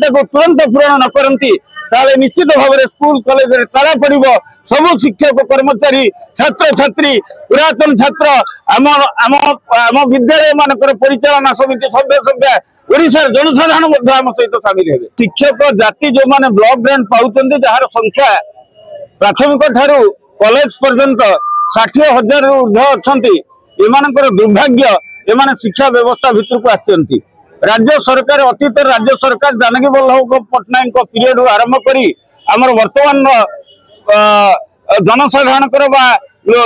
तुरंत पूरण न करती निश्चित भाव में स्कूल कॉलेज ताला पड़ब सब शिक्षक कर्मचारी छात्र छात्री पुरातन छात्र आम आम आम विद्यालय मानकर परिचालना समिति सभ्य सभ्य ओडिशार जनसाधारण आम सहित सामिल हे शिक्षक जाति जो माने ब्लॉक ग्रांट पाउछन्ते जार संख्या प्राथमिक ठारू कॉलेज पर्यंत 60,000 ऊर्ध्व अच्छी एमानकर दुर्भाग्य एमाने शिक्षा व्यवस्था भितर को आछन्ती राज्य सरकार अतीत राज्य सरकार जानकी वल्लभ पट्टनायक पीरियड आरंभ करी आमर वर्तमान जनसाधारण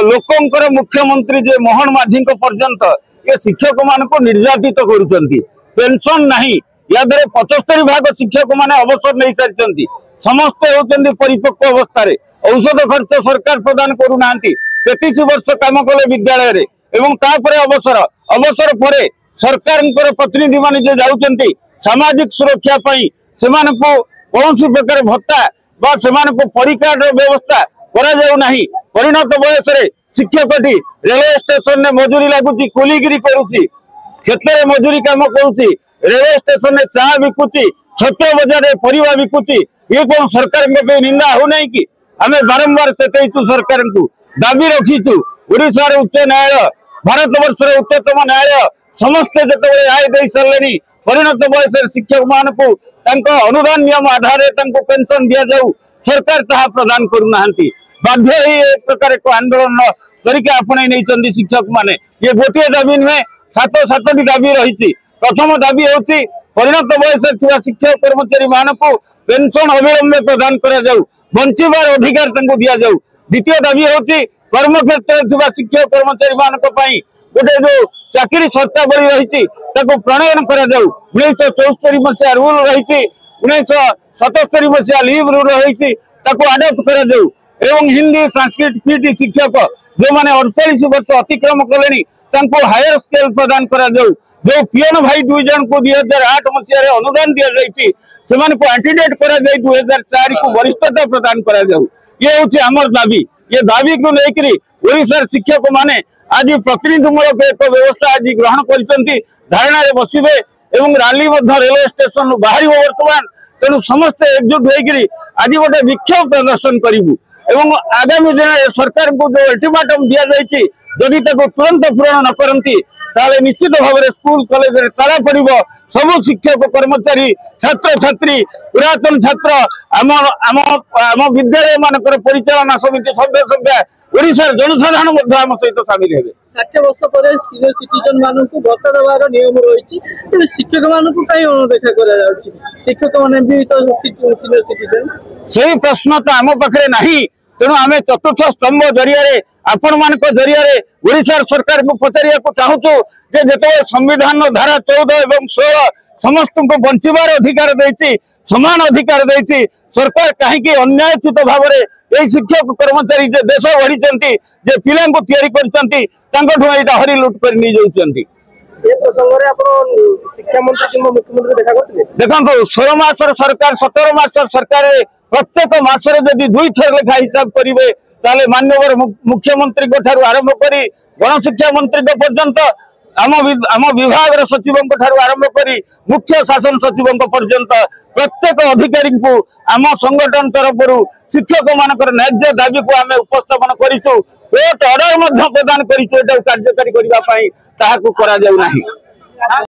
लोकंकर मुख्यमंत्री जे मोहन माझी पर्यंत ये शिक्षक मान को निर्यातित करुचंती पेंशन नहीं या 75% शिक्षक माने अवसर नहीं सारी समस्ते होती परिपक्व अवस्था औषध खर्च सरकार प्रदान करूना 33 वर्ष काम कले विद्यालय रे एवं तापरे अवसर अवसर पर सरकार प्रतिनिधि मान जो जाउचंती सामाजिक सुरक्षा पाई सेमान को कौन प्रकार भत्ता बा सेमान को परिकार्ड व्यवस्था करा जाउ नाही परिणत बयस रे शिक्षकटी रेलवे स्टेशन ने मजूरी लगुची कुलीगिरी करुची क्षेत्र में मजूरी काम करुची रेलवे स्टेशन में चा बिकुची छत्र बजार परिवा बिकुची ये कौन सरकार निंदा हो नहीं कि आमे बारंबार चेतु सरकार को दाबी रखीचु ओडिशा उच्च न्यायालय भारत वर्ष उच्चतम न्यायालय समस्ते जो आय दे सारे परिणत बयस शिक्षक मान को अनुदान नियम आधार पेंशन दि जाऊ सरकार ताहा प्रदान करूना बाध्य एक प्रकार एक आंदोलन करके आपणे नहीं शिक्षक माने ये गोटे दाबी नुहे 7 दाबी रही प्रथम दाबी होची परिणत बयस शिक्षक कर्मचारी मान को पेंशन अविलंबे प्रदान करा जाऊ बंचिबार अधिकार दि जाऊ द्वितीय दाबी होची कर्म क्षेत्र शिक्षक कर्मचारी मान गोटे जो चाकरी शर्तावली रही प्रणयन करा जाऊ 1974 मसीहा रूल रही 1977 मसीहा लीव रूल रही आडप्ट करा जाऊ एवं हिंदी संस्कृत पीटी शिक्षक जो माने 48 वर्ष अतिक्रम कले हायर स्केल प्रदान करा जाऊ जो पियन भाई 2 जन को 2008 मसीह अनुदान दि जाइए से एंटीडेट करा 2004 को वरिष्ठता प्रदान करा जाऊ ये हूँ आमर दाबी ये दाबी को लेकर ओडिशार शिक्षक माने आज प्रतिनिधिमूलक एक व्यवस्था आज ग्रहण कर धारणा बसवे एवं रैली रेलवे स्टेशन बाहर वर्तमान तेणु समस्ते एकजुट होकर आज गोटे विक्षोभ प्रदर्शन करूँ एवं आगामी दिन सरकार को जो अल्टीमेटम दि जाइए जदि तुरंत पूरण न करती निश्चित भाव में स्कूल कॉलेज ताला पड़ब सब शिक्षक कर्मचारी छात्र छात्री पुरातन छात्र आम आम आम विद्यालय मानकर परिचालना समिति सभ्य सभ्य ओडिशार जनसाधारण आम सहित सामिल हे 60 वर्ष पर सीनियर सिटीजन मानक भत्ता देवार नियम रही शिक्षक मानक कहीं अणदेखा करा शिक्षक मैंने भी तो सीनियर सिटीजन से प्रश्न तो आम पाखे नहीं तेणु आम चतुर्थ स्तंभ जरिया आपण मान जरिया ओडिशा सरकार को पचारिया चाहूँ जे संविधान धारा 14 और 16 समस्त को बंचार अधिकार देती समान अधिकार देती सरकार कहीं अन्यायचित भाव में यही शिक्षक कर्मचारी जे देश बढ़ी जे पिला या हरी लुट कर शिक्षा मंत्री मुख्यमंत्री देखो 16 मास सरकार 17 मास सरकार प्रत्येक मासरे जदि 2 थर लेखा हिसाब करेंगे ताले माननीय मुख्यमंत्री ठारू आरंभ करी गणशिक्षा मंत्री पर्यंत आम विभाग सचिव आरंभ करी मुख्य शासन सचिव पर्यंत प्रत्येक अधिकारी को आम संगठन तरफ शिक्षक मानकर न्याय्य दाबी को आम उपस्थापन करूँ कोर्ट ऑर्डर प्रदान करूँ कार्यकारी करने